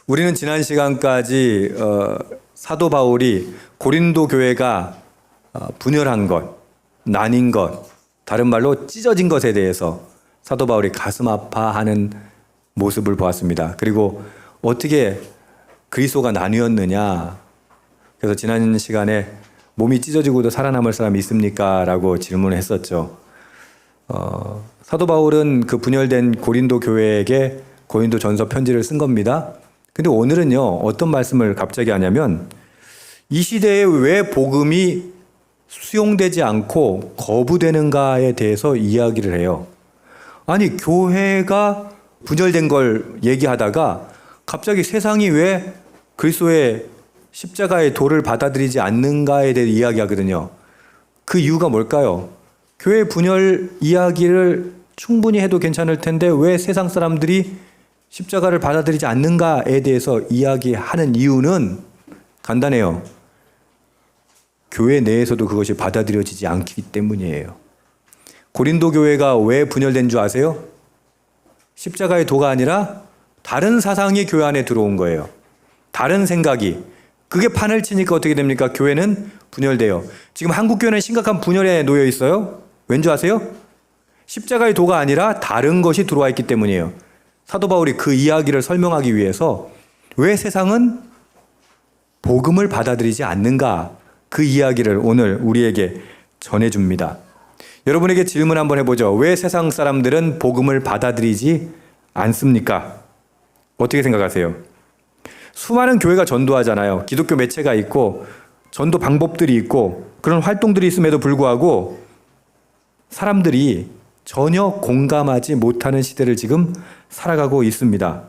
우리는 지난 시간까지 사도 바울이 고린도 교회가 분열한 것, 나뉜 것, 다른 말로 찢어진 것에 대해서 사도 바울이 가슴 아파하는 모습을 보았습니다. 그리고 어떻게 그리스도가 나뉘었느냐. 그래서 지난 시간에 몸이 찢어지고도 살아남을 사람이 있습니까? 라고 질문을 했었죠. 사도 바울은 그 분열된 고린도 교회에게 고린도 전서 편지를 쓴 겁니다. 근데 오늘은요, 어떤 말씀을 갑자기 하냐면, 이 시대에 왜 복음이 수용되지 않고 거부되는가에 대해서 이야기를 해요. 아니, 교회가 분열된 걸 얘기하다가 갑자기 세상이 왜 그리스도의 십자가의 도를 받아들이지 않는가에 대해 이야기하거든요. 그 이유가 뭘까요? 교회 분열 이야기를 충분히 해도 괜찮을 텐데 왜 세상 사람들이 십자가를 받아들이지 않는가에 대해서 이야기하는 이유는 간단해요. 교회 내에서도 그것이 받아들여지지 않기 때문이에요. 고린도 교회가 왜 분열된 줄 아세요? 십자가의 도가 아니라 다른 사상이 교회 안에 들어온 거예요. 다른 생각이. 그게 판을 치니까 어떻게 됩니까? 교회는 분열돼요. 지금 한국 교회는 심각한 분열에 놓여 있어요. 왠지 아세요? 십자가의 도가 아니라 다른 것이 들어와 있기 때문이에요. 사도 바울이 그 이야기를 설명하기 위해서 왜 세상은 복음을 받아들이지 않는가? 그 이야기를 오늘 우리에게 전해줍니다. 여러분에게 질문 한번 해보죠. 왜 세상 사람들은 복음을 받아들이지 않습니까? 어떻게 생각하세요? 수많은 교회가 전도하잖아요. 기독교 매체가 있고 전도 방법들이 있고 그런 활동들이 있음에도 불구하고 사람들이 전혀 공감하지 못하는 시대를 지금 살아가고 있습니다.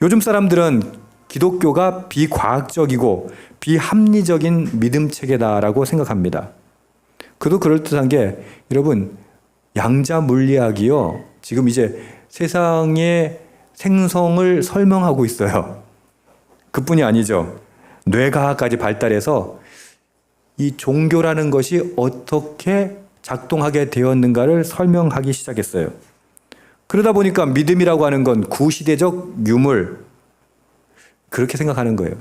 요즘 사람들은 기독교가 비과학적이고 비합리적인 믿음 체계다라고 생각합니다. 그도 그럴듯한 게 여러분 양자 물리학이요. 지금 이제 세상의 생성을 설명하고 있어요. 그뿐이 아니죠. 뇌과학까지 발달해서 이 종교라는 것이 어떻게 작동하게 되었는가를 설명하기 시작했어요. 그러다 보니까 믿음이라고 하는 건 구시대적 유물 그렇게 생각하는 거예요.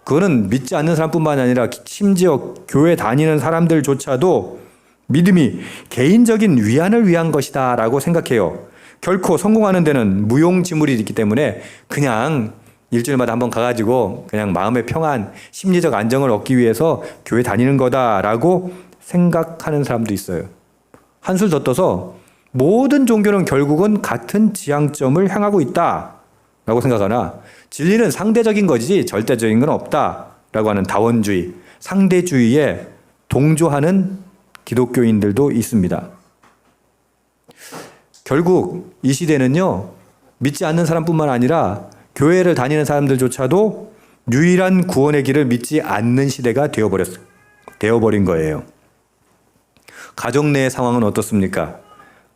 그거는 믿지 않는 사람뿐만 아니라 심지어 교회 다니는 사람들조차도 믿음이 개인적인 위안을 위한 것이다 라고 생각해요. 결코 성공하는 데는 무용지물이 있기 때문에 그냥 일주일마다 한번 가가지고 그냥 마음의 평안, 심리적 안정을 얻기 위해서 교회 다니는 거다라고 생각하는 사람도 있어요. 한술 더 떠서 모든 종교는 결국은 같은 지향점을 향하고 있다라고 생각하나 진리는 상대적인 거지 절대적인 건 없다라고 하는 다원주의, 상대주의에 동조하는 기독교인들도 있습니다. 결국 이 시대는요, 믿지 않는 사람뿐만 아니라 교회를 다니는 사람들조차도 유일한 구원의 길을 믿지 않는 시대가 되어버린 거예요. 가정 내의 상황은 어떻습니까?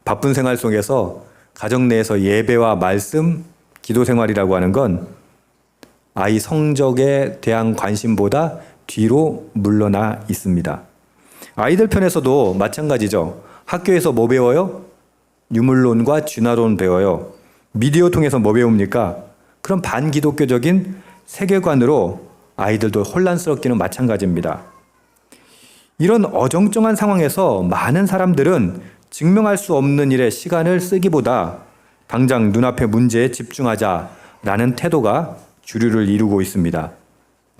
바쁜 생활 속에서 가정 내에서 예배와 말씀, 기도 생활이라고 하는 건 아이 성적에 대한 관심보다 뒤로 물러나 있습니다. 아이들 편에서도 마찬가지죠. 학교에서 뭐 배워요? 유물론과 진화론 배워요. 미디어 통해서 뭐 배웁니까? 그런 반기독교적인 세계관으로 아이들도 혼란스럽기는 마찬가지입니다. 이런 어정쩡한 상황에서 많은 사람들은 증명할 수 없는 일에 시간을 쓰기보다 당장 눈앞의 문제에 집중하자라는 태도가 주류를 이루고 있습니다.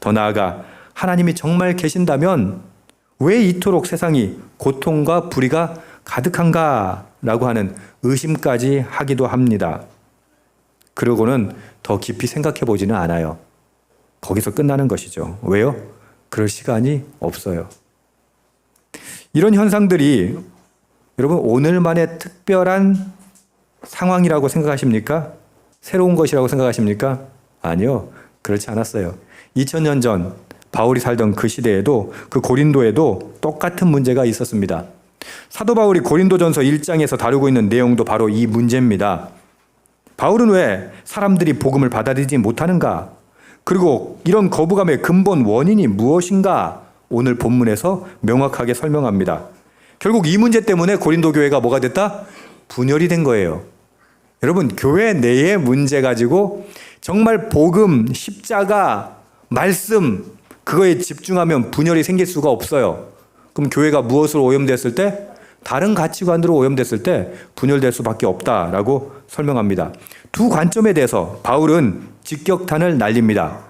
더 나아가 하나님이 정말 계신다면 왜 이토록 세상이 고통과 불의가 가득한가라고 하는 의심까지 하기도 합니다. 그러고는 더 깊이 생각해 보지는 않아요. 거기서 끝나는 것이죠. 왜요? 그럴 시간이 없어요. 이런 현상들이 여러분 오늘만의 특별한 상황이라고 생각하십니까? 새로운 것이라고 생각하십니까? 아니요. 그렇지 않았어요. 2000년 전 바울이 살던 그 시대에도 그 고린도에도 똑같은 문제가 있었습니다. 사도 바울이 고린도전서 1장에서 다루고 있는 내용도 바로 이 문제입니다. 바울은 왜 사람들이 복음을 받아들이지 못하는가? 그리고 이런 거부감의 근본 원인이 무엇인가? 오늘 본문에서 명확하게 설명합니다. 결국 이 문제 때문에 고린도 교회가 뭐가 됐다? 분열이 된 거예요. 여러분, 교회 내의 문제 가지고 정말 복음, 십자가, 말씀 그거에 집중하면 분열이 생길 수가 없어요. 그럼 교회가 무엇으로 오염됐을 때? 다른 가치관으로 오염됐을 때 분열될 수밖에 없다라고 설명합니다. 두 관점에 대해서 바울은 직격탄을 날립니다.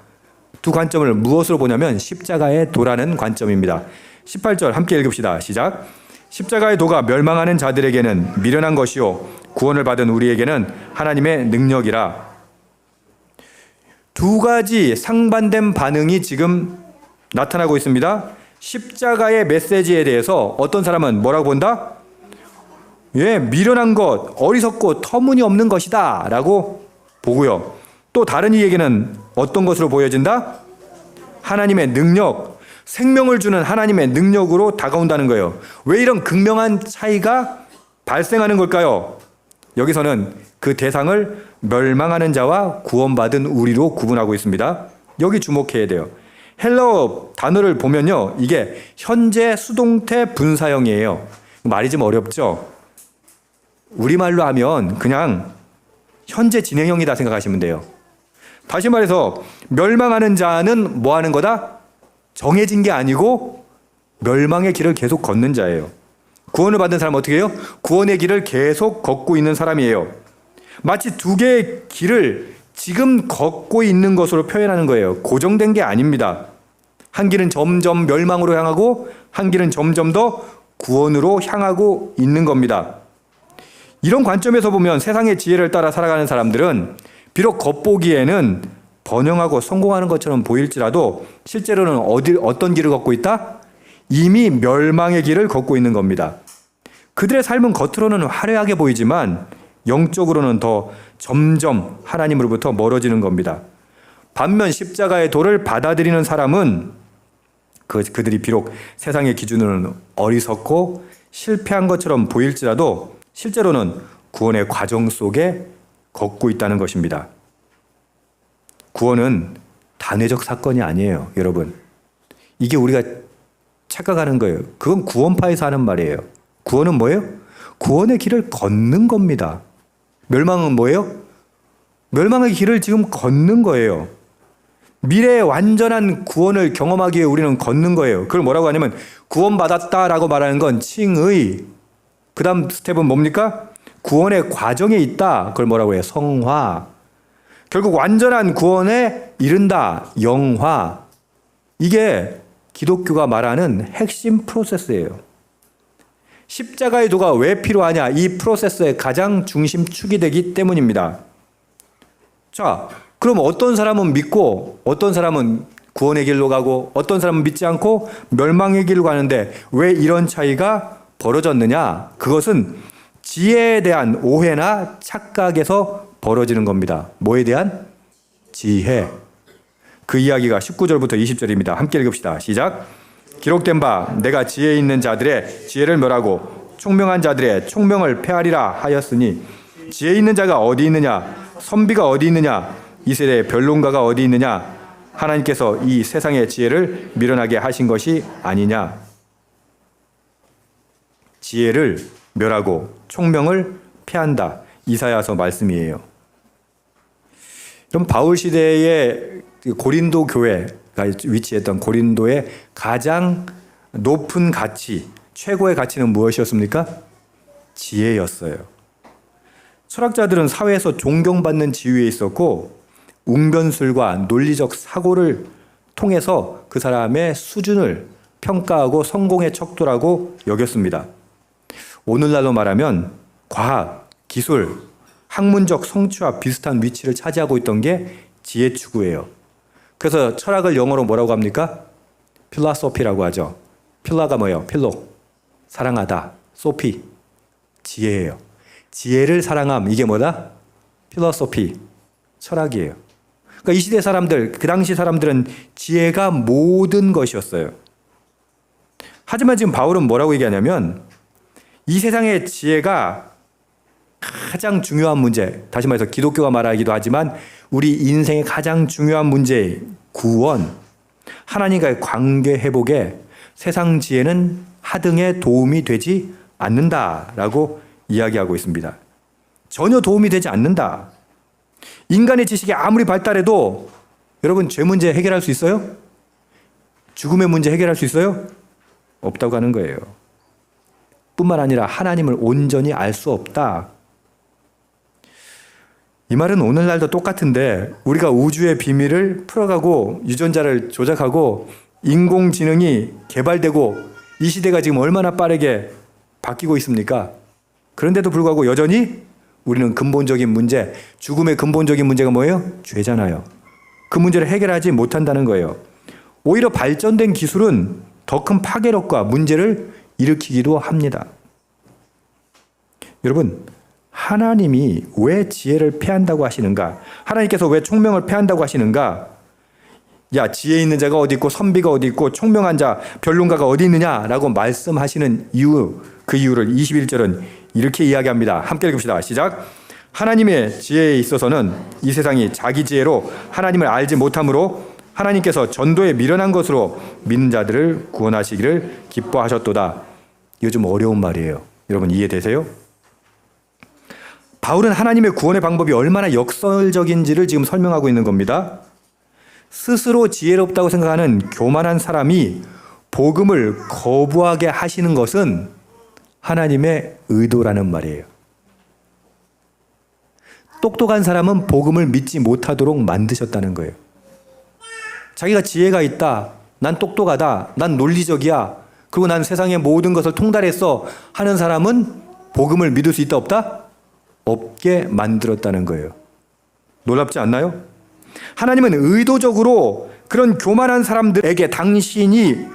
두 관점을 무엇으로 보냐면 십자가의 도라는 관점입니다. 18절 함께 읽읍시다. 시작. 십자가의 도가 멸망하는 자들에게는 미련한 것이요 구원을 받은 우리에게는 하나님의 능력이라. 두 가지 상반된 반응이 지금 나타나고 있습니다. 십자가의 메시지에 대해서 어떤 사람은 뭐라고 본다? 미련한 것, 어리석고 터무니없는 것이다 라고 보고요. 또 다른 이에게는 어떤 것으로 보여진다? 하나님의 능력, 생명을 주는 하나님의 능력으로 다가온다는 거예요. 왜 이런 극명한 차이가 발생하는 걸까요? 여기서는 그 대상을 멸망하는 자와 구원받은 우리로 구분하고 있습니다. 여기 주목해야 돼요. 헬라어 단어를 보면요, 이게 현재 수동태 분사형이에요. 말이 좀 어렵죠? 우리말로 하면 그냥 현재 진행형이다 생각하시면 돼요. 다시 말해서 멸망하는 자는 뭐 하는 거다? 정해진 게 아니고 멸망의 길을 계속 걷는 자예요. 구원을 받은 사람은 어떻게 해요? 구원의 길을 계속 걷고 있는 사람이에요. 마치 두 개의 길을 지금 걷고 있는 것으로 표현하는 거예요. 고정된 게 아닙니다. 한 길은 점점 멸망으로 향하고 한 길은 점점 더 구원으로 향하고 있는 겁니다. 이런 관점에서 보면 세상의 지혜를 따라 살아가는 사람들은 비록 겉보기에는 번영하고 성공하는 것처럼 보일지라도 실제로는 어떤 길을 걷고 있다? 이미 멸망의 길을 걷고 있는 겁니다. 그들의 삶은 겉으로는 화려하게 보이지만 영적으로는 더 점점 하나님으로부터 멀어지는 겁니다. 반면 십자가의 도를 받아들이는 사람은 그들이 비록 세상의 기준으로는 어리석고 실패한 것처럼 보일지라도 실제로는 구원의 과정 속에 걷고 있다는 것입니다. 구원은 단회적 사건이 아니에요, 여러분. 이게 우리가 착각하는 거예요. 그건 구원파에서 하는 말이에요. 구원은 뭐예요? 구원의 길을 걷는 겁니다. 멸망은 뭐예요? 멸망의 길을 지금 걷는 거예요. 미래의 완전한 구원을 경험하기 위해 우리는 걷는 거예요. 그걸 뭐라고 하냐면 구원받았다라고 말하는 건 칭의. 그 다음 스텝은 뭡니까? 구원의 과정에 있다. 그걸 뭐라고 해요? 성화. 결국 완전한 구원에 이른다. 영화. 이게 기독교가 말하는 핵심 프로세스예요. 십자가의 도가 왜 필요하냐? 이 프로세스의 가장 중심축이 되기 때문입니다. 자, 그럼 어떤 사람은 믿고 어떤 사람은 구원의 길로 가고 어떤 사람은 믿지 않고 멸망의 길로 가는데 왜 이런 차이가 벌어졌느냐? 그것은 지혜에 대한 오해나 착각에서 벌어지는 겁니다. 뭐에 대한? 지혜. 그 이야기가 19절부터 20절입니다. 함께 읽읍시다. 시작. 기록된 바 내가 지혜 있는 자들의 지혜를 멸하고 총명한 자들의 총명을 폐하리라 하였으니 지혜 있는 자가 어디 있느냐? 선비가 어디 있느냐? 이 세대의 변론가가 어디 있느냐? 하나님께서 이 세상의 지혜를 미련하게 하신 것이 아니냐? 지혜를 멸하고 총명을 폐한다. 이사야서 말씀이에요. 그럼 바울 시대의 고린도 교회가 위치했던 고린도의 가장 높은 가치, 최고의 가치는 무엇이었습니까? 지혜였어요. 철학자들은 사회에서 존경받는 지위에 있었고 웅변술과 논리적 사고를 통해서 그 사람의 수준을 평가하고 성공의 척도라고 여겼습니다. 오늘날로 말하면 과학, 기술, 학문적 성취와 비슷한 위치를 차지하고 있던 게 지혜 추구예요. 그래서 철학을 영어로 뭐라고 합니까? 필라소피라고 하죠. 필라가 뭐예요? 필로, 사랑하다. 소피, 지혜예요. 지혜를 사랑함, 이게 뭐다? 필라소피, 철학이에요. 그러니까 이 시대 사람들, 그 당시 사람들은 지혜가 모든 것이었어요. 하지만 지금 바울은 뭐라고 얘기하냐면 이 세상의 지혜가 가장 중요한 문제, 다시 말해서 기독교가 말하기도 하지만 우리 인생의 가장 중요한 문제, 구원, 하나님과의 관계 회복에 세상 지혜는 하등의 도움이 되지 않는다라고 이야기하고 있습니다. 전혀 도움이 되지 않는다. 인간의 지식이 아무리 발달해도 여러분 죄 문제 해결할 수 있어요? 죽음의 문제 해결할 수 있어요? 없다고 하는 거예요. 뿐만 아니라 하나님을 온전히 알 수 없다. 이 말은 오늘날도 똑같은데 우리가 우주의 비밀을 풀어가고 유전자를 조작하고 인공지능이 개발되고 이 시대가 지금 얼마나 빠르게 바뀌고 있습니까? 그런데도 불구하고 여전히 우리는 근본적인 문제, 죽음의 근본적인 문제가 뭐예요? 죄잖아요. 그 문제를 해결하지 못한다는 거예요. 오히려 발전된 기술은 더 큰 파괴력과 문제를 일으키기도 합니다. 여러분, 하나님이 왜 지혜를 패한다고 하시는가? 하나님께서 왜 총명을 패한다고 하시는가? 야, 지혜 있는 자가 어디 있고 선비가 어디 있고 총명한 자, 변론가가 어디 있느냐라고 말씀하시는 이유, 그 이유를 21절은 이렇게 이야기합니다. 함께 읽읍시다. 시작. 하나님의 지혜에 있어서는 이 세상이 자기 지혜로 하나님을 알지 못함으로 하나님께서 전도에 미련한 것으로 믿는 자들을 구원하시기를 기뻐하셨도다. 이거 좀 어려운 말이에요. 여러분 이해되세요? 바울은 하나님의 구원의 방법이 얼마나 역설적인지를 지금 설명하고 있는 겁니다. 스스로 지혜롭다고 생각하는 교만한 사람이 복음을 거부하게 하시는 것은 하나님의 의도라는 말이에요. 똑똑한 사람은 복음을 믿지 못하도록 만드셨다는 거예요. 자기가 지혜가 있다, 난 똑똑하다, 난 논리적이야, 그리고 난 세상의 모든 것을 통달했어 하는 사람은 복음을 믿을 수 있다 없다? 없게 만들었다는 거예요. 놀랍지 않나요? 하나님은 의도적으로 그런 교만한 사람들에게 당신이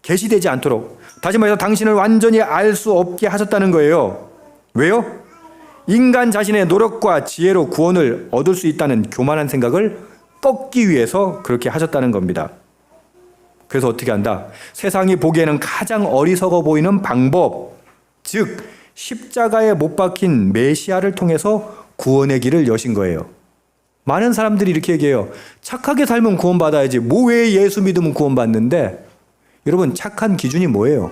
계시되지 않도록, 다시 말해서 당신을 완전히 알 수 없게 하셨다는 거예요. 왜요? 인간 자신의 노력과 지혜로 구원을 얻을 수 있다는 교만한 생각을 꺾기 위해서 그렇게 하셨다는 겁니다. 그래서 어떻게 한다? 세상이 보기에는 가장 어리석어 보이는 방법, 즉 십자가에 못 박힌 메시아를 통해서 구원의 길을 여신 거예요. 많은 사람들이 이렇게 얘기해요. 착하게 살면 구원받아야지. 뭐 왜 예수 믿으면 구원받는데? 여러분 착한 기준이 뭐예요?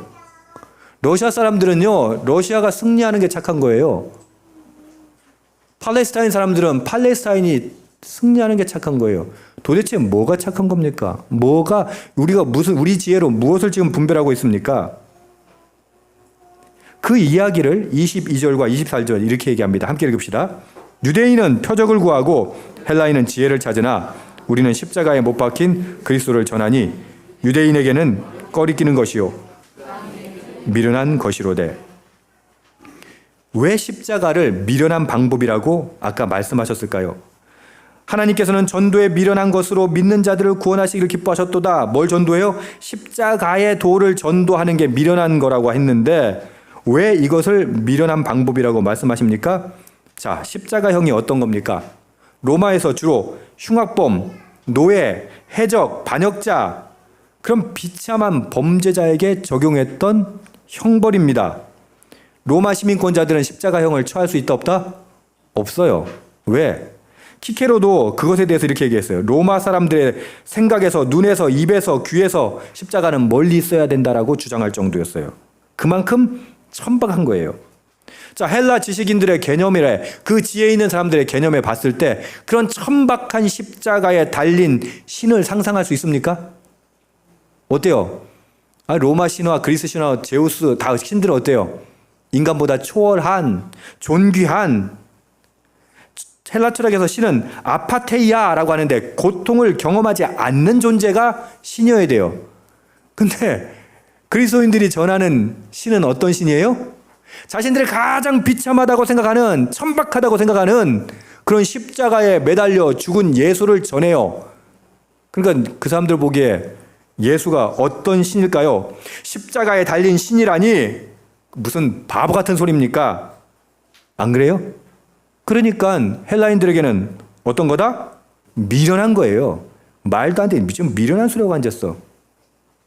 러시아 사람들은요, 러시아가 승리하는 게 착한 거예요. 팔레스타인 사람들은 팔레스타인이 승리하는 게 착한 거예요. 도대체 뭐가 착한 겁니까? 뭐가 우리가 우리 지혜로 무엇을 지금 분별하고 있습니까? 그 이야기를 22절과 24절 이렇게 얘기합니다. 함께 읽읍시다. 유대인은 표적을 구하고 헬라인은 지혜를 찾으나 우리는 십자가에 못 박힌 그리스도를 전하니 유대인에게는 꺼리끼는 것이요 미련한 것이로되. 왜 십자가를 미련한 방법이라고 아까 말씀하셨을까요? 하나님께서는 전도에 미련한 것으로 믿는 자들을 구원하시기를 기뻐하셨도다. 뭘 전도해요? 십자가의 도를 전도하는 게 미련한 거라고 했는데 왜 이것을 미련한 방법이라고 말씀하십니까? 자, 십자가형이 어떤 겁니까? 로마에서 주로 흉악범, 노예, 해적, 반역자, 그런 비참한 범죄자에게 적용했던 형벌입니다. 로마 시민권자들은 십자가형을 처할 수 있다 없다? 없어요. 왜? 키케로도 그것에 대해서 이렇게 얘기했어요. 로마 사람들의 생각에서, 눈에서, 입에서, 귀에서 십자가는 멀리 있어야 된다라고 주장할 정도였어요. 그만큼 천박한 거예요. 자, 헬라 지식인들의 개념이래, 그 지혜 있는 사람들의 개념에 봤을 때 그런 천박한 십자가에 달린 신을 상상할 수 있습니까? 어때요? 로마 신화, 그리스 신화, 제우스 다 신들은 어때요? 인간보다 초월한, 존귀한. 헬라 철학에서 신은 아파테이아라고 하는데 고통을 경험하지 않는 존재가 신이어야 돼요. 근데 그리스도인들이 전하는 신은 어떤 신이에요? 자신들이 가장 비참하다고 생각하는, 천박하다고 생각하는 그런 십자가에 매달려 죽은 예수를 전해요. 그러니까 그 사람들 보기에 예수가 어떤 신일까요? 십자가에 달린 신이라니 무슨 바보 같은 소리입니까? 안 그래요? 그러니까 헬라인들에게는 어떤 거다? 미련한 거예요. 말도 안 돼. 좀 미련한 소리하고 앉았어.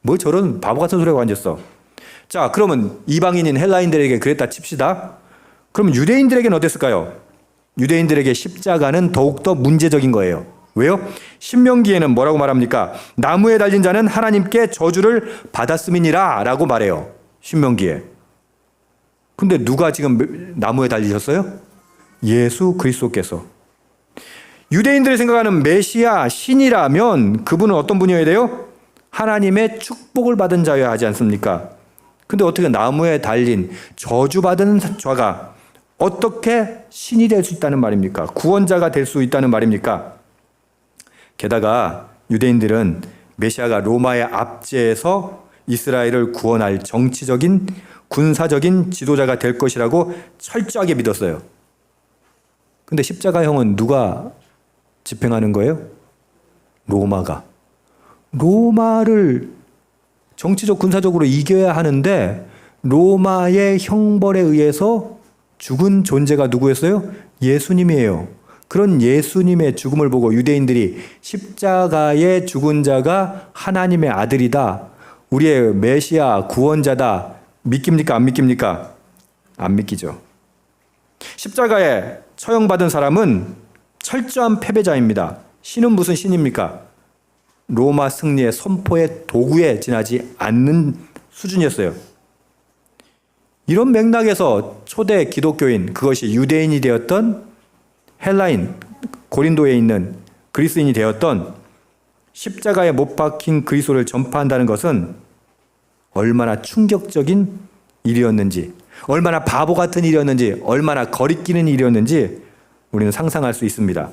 뭐 저런 바보 같은 소리하고 앉았어. 자, 그러면 이방인인 헬라인들에게 그랬다 칩시다. 그럼 유대인들에게는 어땠을까요? 유대인들에게 십자가는 더욱더 문제적인 거예요. 왜요? 신명기에는 뭐라고 말합니까? 나무에 달린 자는 하나님께 저주를 받았음이니라 라고 말해요. 신명기에. 근데 누가 지금 나무에 달리셨어요? 예수 그리스도께서. 유대인들이 생각하는 메시아 신이라면 그분은 어떤 분이어야 돼요? 하나님의 축복을 받은 자여야 하지 않습니까? 근데 어떻게 나무에 달린 저주받은 자가 어떻게 신이 될 수 있다는 말입니까? 구원자가 될 수 있다는 말입니까? 게다가 유대인들은 메시아가 로마의 압제에서 이스라엘을 구원할 정치적인 군사적인 지도자가 될 것이라고 철저하게 믿었어요. 근데 십자가형은 누가 집행하는 거예요? 로마가. 로마를 정치적 군사적으로 이겨야 하는데 로마의 형벌에 의해서 죽은 존재가 누구였어요? 예수님이에요. 그런 예수님의 죽음을 보고 유대인들이 십자가에 죽은 자가 하나님의 아들이다. 우리의 메시아 구원자다. 믿깁니까? 안 믿깁니까? 안 믿기죠. 십자가에 처형받은 사람은 철저한 패배자입니다. 신은 무슨 신입니까? 로마 승리의 선포의 도구에 지나지 않는 수준이었어요. 이런 맥락에서 초대 기독교인, 그것이 유대인이 되었던 헬라인, 고린도에 있는 그리스인이 되었던 십자가에 못 박힌 그리스도를 전파한다는 것은 얼마나 충격적인 일이었는지, 얼마나 바보 같은 일이었는지, 얼마나 거리끼는 일이었는지 우리는 상상할 수 있습니다.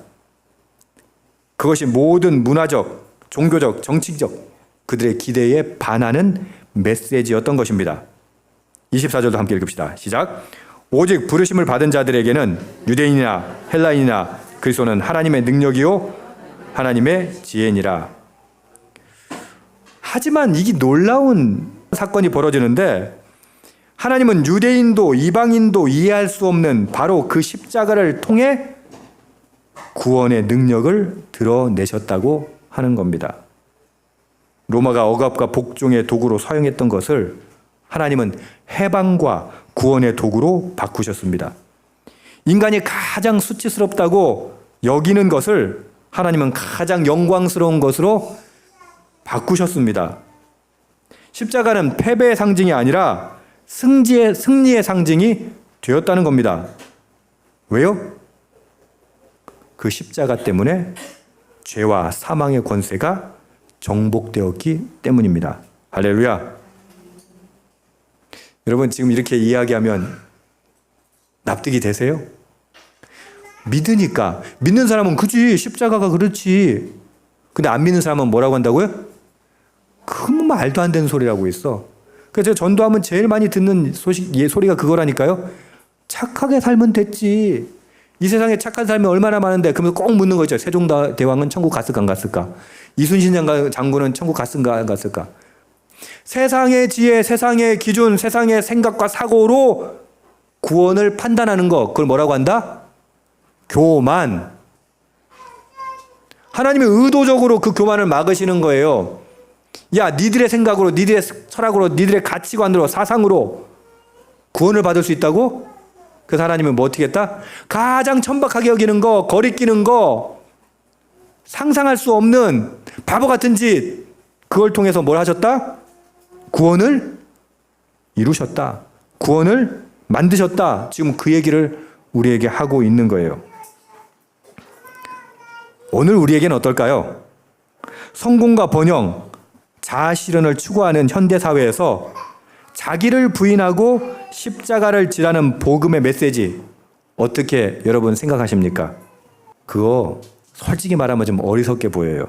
그것이 모든 문화적, 종교적, 정치적 그들의 기대에 반하는 메시지였던 것입니다. 24절도 함께 읽읍시다. 시작. 오직 부르심을 받은 자들에게는 유대인이나 헬라인이나 그리스도는 하나님의 능력이요 하나님의 지혜니라. 하지만 이게 놀라운 사건이 벌어지는데 하나님은 유대인도 이방인도 이해할 수 없는 바로 그 십자가를 통해 구원의 능력을 드러내셨다고 하는 겁니다. 로마가 억압과 복종의 도구로 사용했던 것을 하나님은 해방과 구원의 도구로 바꾸셨습니다. 인간이 가장 수치스럽다고 여기는 것을 하나님은 가장 영광스러운 것으로 바꾸셨습니다. 십자가는 패배의 상징이 아니라 승리의 상징이 되었다는 겁니다. 왜요? 그 십자가 때문에 죄와 사망의 권세가 정복되었기 때문입니다. 할렐루야. 여러분 지금 이렇게 이야기하면 납득이 되세요? 믿으니까. 믿는 사람은 그지 십자가가 그렇지. 근데 안 믿는 사람은 뭐라고 한다고요? 그건 말도 안 되는 소리라고 있어. 그래서 제가 전도하면 제일 많이 듣는 소리가 그거라니까요. 착하게 살면 됐지. 이 세상에 착한 삶이 얼마나 많은데. 그러면 꼭 묻는 거 있죠. 세종대왕은 천국 갔을까 안 갔을까? 이순신 장군은 천국 갔을까 안 갔을까? 세상의 지혜, 세상의 기준, 세상의 생각과 사고로 구원을 판단하는 거, 그걸 뭐라고 한다? 교만. 하나님이 의도적으로 그 교만을 막으시는 거예요. 야, 니들의 생각으로, 니들의 철학으로, 니들의 가치관으로, 사상으로 구원을 받을 수 있다고? 그래서 하나님은 뭐 어떻게 했다? 가장 천박하게 여기는 거, 거리끼는 거, 상상할 수 없는 바보 같은 짓, 그걸 통해서 뭘 하셨다? 구원을 이루셨다. 구원을 만드셨다. 지금 그 얘기를 우리에게 하고 있는 거예요. 오늘 우리에게는 어떨까요? 성공과 번영, 자아실현을 추구하는 현대사회에서 자기를 부인하고 십자가를 지라는 복음의 메시지, 어떻게 여러분 생각하십니까? 그거 솔직히 말하면 좀 어리석게 보여요.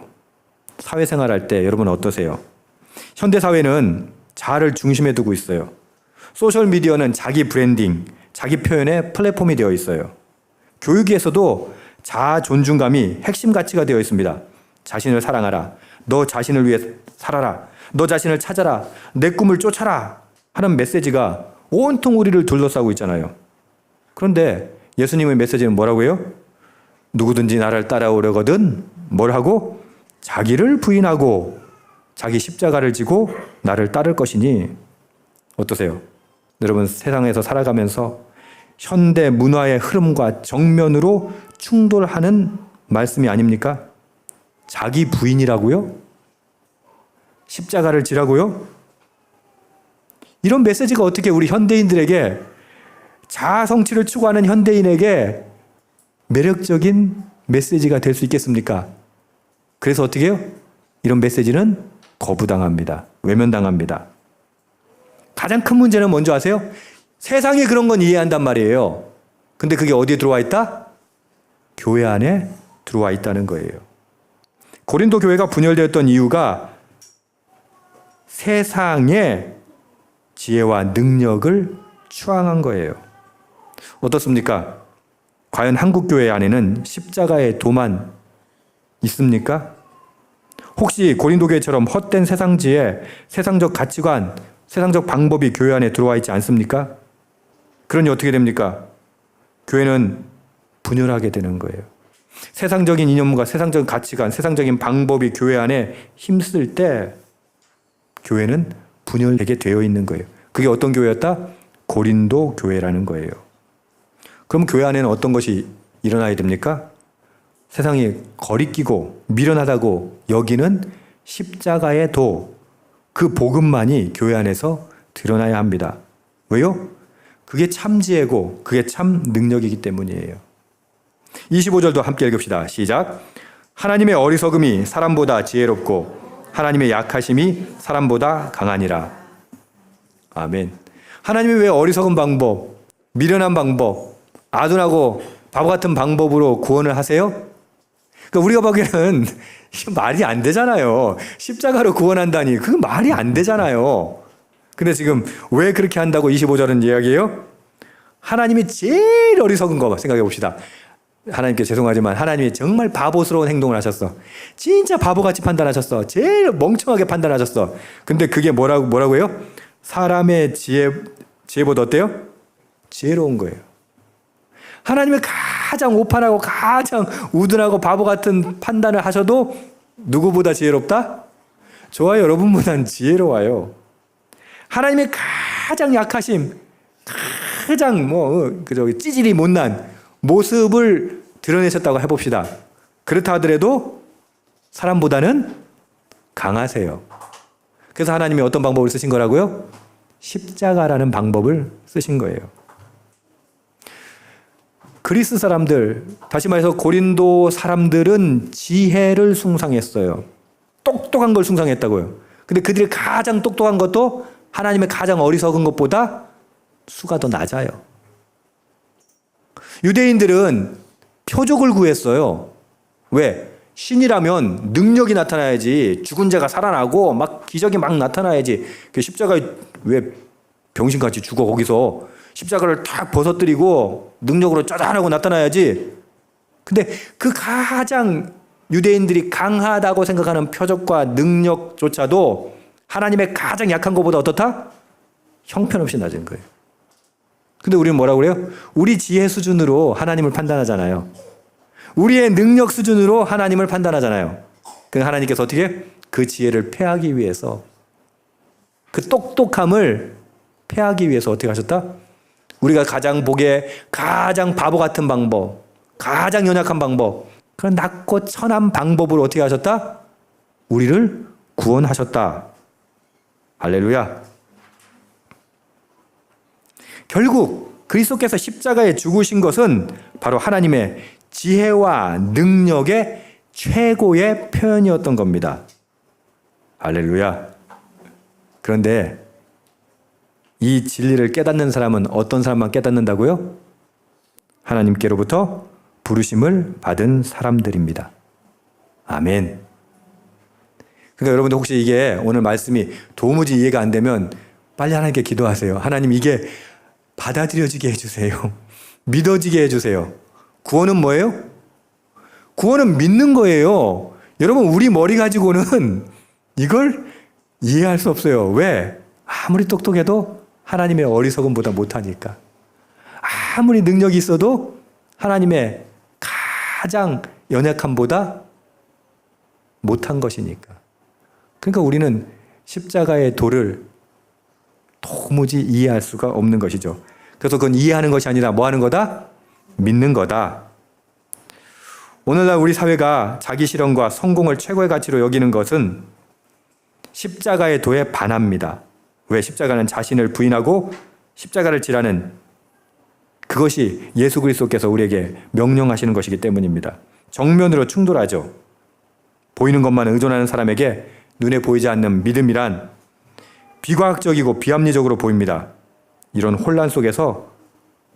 사회생활할 때 여러분 어떠세요? 현대사회는 자아를 중심에 두고 있어요. 소셜미디어는 자기 브랜딩, 자기 표현의 플랫폼이 되어 있어요. 교육에서도 자아 존중감이 핵심 가치가 되어 있습니다. 자신을 사랑하라. 너 자신을 위해 살아라. 너 자신을 찾아라. 내 꿈을 쫓아라. 하는 메시지가 온통 우리를 둘러싸고 있잖아요. 그런데 예수님의 메시지는 뭐라고 해요? 누구든지 나를 따라오려거든 뭘 하고? 자기를 부인하고 자기 십자가를 지고 나를 따를 것이니. 어떠세요? 여러분 세상에서 살아가면서 현대 문화의 흐름과 정면으로 충돌하는 말씀이 아닙니까? 자기 부인이라고요? 십자가를 지라고요? 이런 메시지가 어떻게 우리 현대인들에게, 자아 성취를 추구하는 현대인에게 매력적인 메시지가 될 수 있겠습니까? 그래서 어떻게 해요? 이런 메시지는 거부당합니다. 외면당합니다. 가장 큰 문제는 뭔지 아세요? 세상이 그런 건 이해한단 말이에요. 근데 그게 어디에 들어와 있다? 교회 안에 들어와 있다는 거예요. 고린도 교회가 분열되었던 이유가 세상의 지혜와 능력을 추앙한 거예요. 어떻습니까? 과연 한국 교회 안에는 십자가의 도만 있습니까? 혹시 고린도 교회처럼 헛된 세상지혜, 세상적 가치관, 세상적 방법이 교회 안에 들어와 있지 않습니까? 그러니 어떻게 됩니까? 교회는 분열하게 되는 거예요. 세상적인 이념과 세상적인 가치관, 세상적인 방법이 교회 안에 힘쓸 때 교회는 분열되게 되어 있는 거예요. 그게 어떤 교회였다? 고린도 교회라는 거예요. 그럼 교회 안에는 어떤 것이 일어나야 됩니까? 세상이 거리끼고 미련하다고 여기는 십자가의 도, 그 복음만이 교회 안에서 드러나야 합니다. 왜요? 그게 참 지혜고 그게 참 능력이기 때문이에요. 25절도 함께 읽읍시다. 시작. 하나님의 어리석음이 사람보다 지혜롭고 하나님의 약하심이 사람보다 강하니라. 아멘. 하나님이 왜 어리석은 방법, 미련한 방법, 아둔하고 바보 같은 방법으로 구원을 하세요? 그러니까 우리가 보기에는 이게 말이 안 되잖아요. 십자가로 구원한다니 그건 말이 안 되잖아요. 근데 지금 왜 그렇게 한다고 25절은 이야기해요? 하나님이 제일 어리석은 거 생각해 봅시다. 하나님께 죄송하지만 하나님이 정말 바보스러운 행동을 하셨어. 진짜 바보같이 판단하셨어. 제일 멍청하게 판단하셨어. 근데 그게 뭐라고요? 사람의 지혜보다 어때요? 지혜로운 거예요. 하나님의 가장 오판하고 가장 우둔하고 바보 같은 판단을 하셔도 누구보다 지혜롭다? 저와 여러분보다는 지혜로워요. 하나님의 가장 약하심, 가장 찌질이 못난 모습을 드러내셨다고 해봅시다. 그렇다 하더라도 사람보다는 강하세요. 그래서 하나님이 어떤 방법을 쓰신 거라고요? 십자가라는 방법을 쓰신 거예요. 그리스 사람들, 다시 말해서 고린도 사람들은 지혜를 숭상했어요. 똑똑한 걸 숭상했다고요. 근데 그들이 가장 똑똑한 것도 하나님의 가장 어리석은 것보다 수가 더 낮아요. 유대인들은 표적을 구했어요. 왜? 신이라면 능력이 나타나야지, 죽은 자가 살아나고 막 기적이 막 나타나야지. 그 십자가에 왜 병신같이 죽어 거기서 십자가를 탁 벗어뜨리고 능력으로 짜잔하고 나타나야지. 근데 그 가장 유대인들이 강하다고 생각하는 표적과 능력조차도 하나님의 가장 약한 것보다 어떻다? 형편없이 낮은 거예요. 근데 우리는 뭐라고 그래요? 우리 지혜 수준으로 하나님을 판단하잖아요. 우리의 능력 수준으로 하나님을 판단하잖아요. 그 하나님께서 어떻게? 그 지혜를 패하기 위해서, 그 똑똑함을 패하기 위해서 어떻게 하셨다? 우리가 가장 보기에 가장 바보 같은 방법, 가장 연약한 방법, 그런 낮고 천한 방법으로 어떻게 하셨다? 우리를 구원하셨다. 할렐루야. 결국 그리스도께서 십자가에 죽으신 것은 바로 하나님의 지혜와 능력의 최고의 표현이었던 겁니다. 할렐루야. 그런데 이 진리를 깨닫는 사람은 어떤 사람만 깨닫는다고요? 하나님께로부터 부르심을 받은 사람들입니다. 아멘. 그러니까 여러분들 혹시 이게 오늘 말씀이 도무지 이해가 안 되면 빨리 하나님께 기도하세요. 하나님 이게 받아들여지게 해주세요. 믿어지게 해주세요. 구원은 뭐예요? 구원은 믿는 거예요. 여러분 우리 머리 가지고는 이걸 이해할 수 없어요. 왜? 아무리 똑똑해도 하나님의 어리석음보다 못하니까. 아무리 능력이 있어도 하나님의 가장 연약함보다 못한 것이니까. 그러니까 우리는 십자가의 도를 도무지 이해할 수가 없는 것이죠. 그래서 그건 이해하는 것이 아니라 뭐 하는 거다? 믿는 거다. 오늘날 우리 사회가 자기 실현과 성공을 최고의 가치로 여기는 것은 십자가의 도에 반합니다. 왜? 십자가는 자신을 부인하고 십자가를 지라는 그것이 예수 그리스도께서 우리에게 명령하시는 것이기 때문입니다. 정면으로 충돌하죠. 보이는 것만 의존하는 사람에게 눈에 보이지 않는 믿음이란 비과학적이고 비합리적으로 보입니다. 이런 혼란 속에서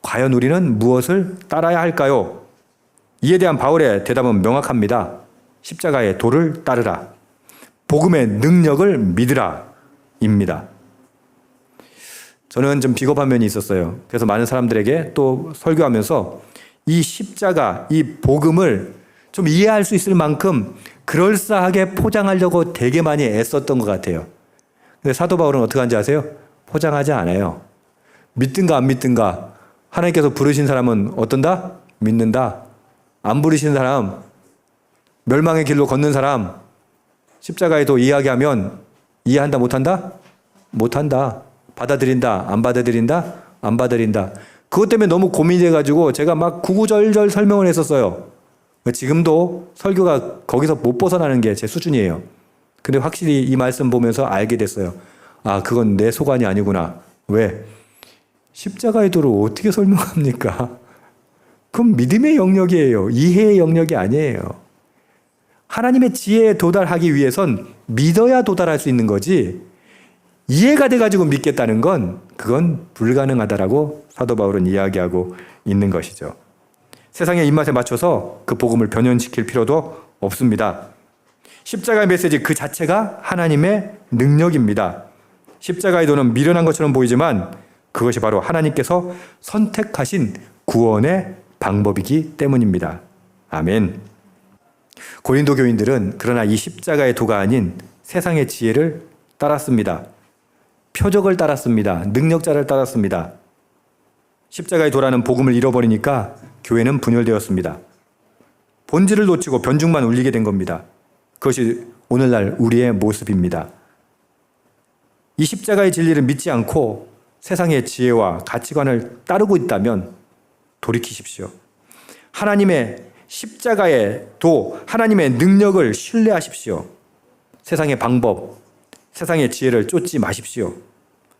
과연 우리는 무엇을 따라야 할까요? 이에 대한 바울의 대답은 명확합니다. 십자가의 도를 따르라. 복음의 능력을 믿으라. 입니다. 저는 좀 비겁한 면이 있었어요. 그래서 많은 사람들에게 또 설교하면서 이 십자가, 이 복음을 좀 이해할 수 있을 만큼 그럴싸하게 포장하려고 되게 많이 애썼던 것 같아요. 근데 사도 바울은 어떻게 하는지 아세요? 포장하지 않아요. 믿든가 안 믿든가 하나님께서 부르신 사람은 어떤다? 믿는다. 안 부르신 사람, 멸망의 길로 걷는 사람, 십자가에 도 이야기하면 이해한다 못한다? 못한다. 받아들인다 안 받아들인다? 안 받아들인다. 그것 때문에 너무 고민이 돼가지고 제가 막 구구절절 설명을 했었어요. 지금도 설교가 거기서 못 벗어나는 게 제 수준이에요. 근데 확실히 이 말씀 보면서 알게 됐어요. 아, 그건 내 소관이 아니구나. 왜? 십자가의 도를 어떻게 설명합니까? 그건 믿음의 영역이에요. 이해의 영역이 아니에요. 하나님의 지혜에 도달하기 위해선 믿어야 도달할 수 있는 거지, 이해가 돼가지고 믿겠다는 건 그건 불가능하다라고 사도 바울은 이야기하고 있는 것이죠. 세상의 입맛에 맞춰서 그 복음을 변형시킬 필요도 없습니다. 십자가의 메시지 그 자체가 하나님의 능력입니다. 십자가의 도는 미련한 것처럼 보이지만 그것이 바로 하나님께서 선택하신 구원의 방법이기 때문입니다. 아멘. 고린도 교인들은 그러나 이 십자가의 도가 아닌 세상의 지혜를 따랐습니다. 표적을 따랐습니다. 능력자를 따랐습니다. 십자가의 도라는 복음을 잃어버리니까 교회는 분열되었습니다. 본질을 놓치고 변죽만 울리게 된 겁니다. 그것이 오늘날 우리의 모습입니다. 이 십자가의 진리를 믿지 않고 세상의 지혜와 가치관을 따르고 있다면 돌이키십시오. 하나님의 십자가의 도, 하나님의 능력을 신뢰하십시오. 세상의 방법, 세상의 지혜를 쫓지 마십시오.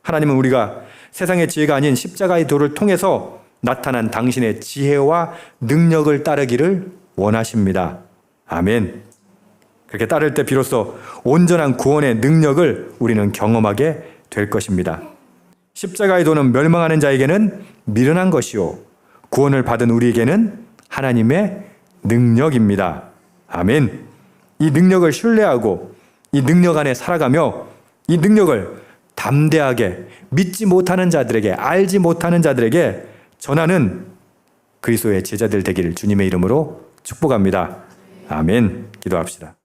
하나님은 우리가 세상의 지혜가 아닌 십자가의 도를 통해서 나타난 당신의 지혜와 능력을 따르기를 원하십니다. 아멘. 그렇게 따를 때 비로소 온전한 구원의 능력을 우리는 경험하게 될 것입니다. 십자가의 도는 멸망하는 자에게는 미련한 것이요, 구원을 받은 우리에게는 하나님의 능력입니다. 아멘. 이 능력을 신뢰하고 이 능력 안에 살아가며 이 능력을 담대하게 믿지 못하는 자들에게, 알지 못하는 자들에게 전하는 그리스도의 제자들 되기를 주님의 이름으로 축복합니다. 아멘. 기도합시다.